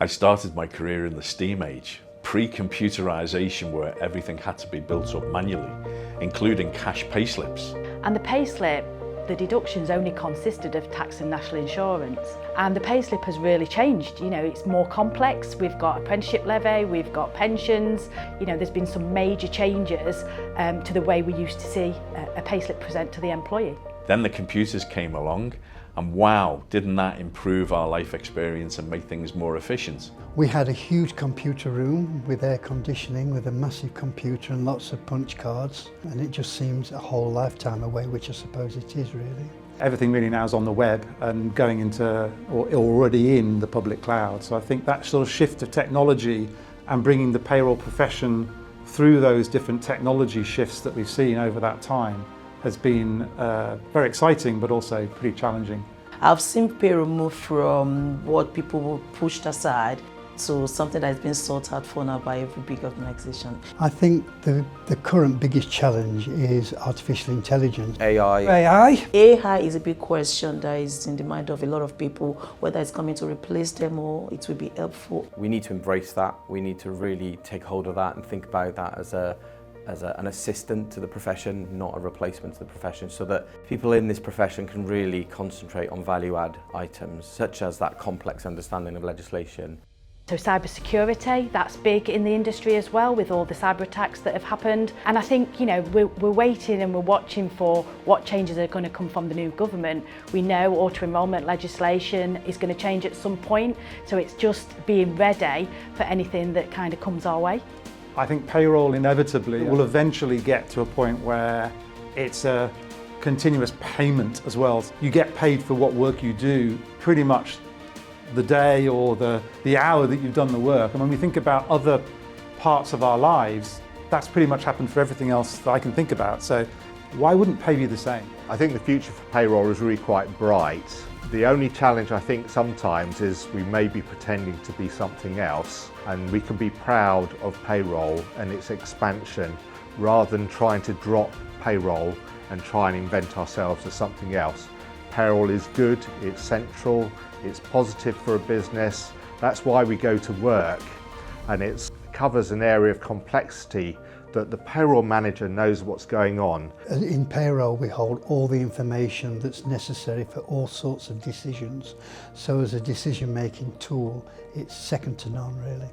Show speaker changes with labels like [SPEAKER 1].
[SPEAKER 1] I started my career in the steam age, pre-computerisation, where everything had to be built up manually, including cash payslips.
[SPEAKER 2] And the payslip, the deductions only consisted of tax and national insurance. And the payslip has really changed. You know, it's more complex. We've got apprenticeship levy, we've got pensions. You know, there's been some major changes to the way we used to see a payslip present to the employee.
[SPEAKER 1] Then the computers came along, and wow, didn't that improve our life experience and make things more efficient?
[SPEAKER 3] We had a huge computer room with air conditioning, with a massive computer and lots of punch cards, and it just seems a whole lifetime away, which I suppose it is really.
[SPEAKER 4] Everything really now is on the web and going into, or already in, the public cloud. So I think that sort of shift of technology and bringing the payroll profession through those different technology shifts that we've seen over that time has been very exciting, but also pretty challenging.
[SPEAKER 5] I've seen payroll move from what people pushed aside to something that's been sought out for now by every big organization.
[SPEAKER 3] I think the current biggest challenge is artificial intelligence.
[SPEAKER 4] AI?
[SPEAKER 5] AI is a big question that is in the mind of a lot of people, whether it's coming to replace them or it will be helpful.
[SPEAKER 6] We need to embrace that. We need to really take hold of that and think about that as an assistant to the profession, not a replacement to the profession, so that people in this profession can really concentrate on value-add items, such as that complex understanding of legislation.
[SPEAKER 2] So cybersecurity, that's big in the industry as well, with all the cyber attacks that have happened. And I think, you know, we're waiting and we're watching for what changes are going to come from the new government. We know auto-enrolment legislation is going to change at some point, so it's just being ready for anything that kind of comes our way.
[SPEAKER 4] I think payroll inevitably will eventually get to a point where it's a continuous payment as well. You get paid for what work you do pretty much the day or the hour that you've done the work. And when we think about other parts of our lives, that's pretty much happened for everything else that I can think about. So why wouldn't pay be the same?
[SPEAKER 7] I think the future for payroll is really quite bright. The only challenge I think sometimes is we may be pretending to be something else, and we can be proud of payroll and its expansion rather than trying to drop payroll and try and invent ourselves as something else. Payroll is good, it's central, it's positive for a business. That's why we go to work, and it covers an area of complexity that the payroll manager knows what's going on.
[SPEAKER 3] In payroll, we hold all the information that's necessary for all sorts of decisions. So as a decision-making tool, it's second to none, really.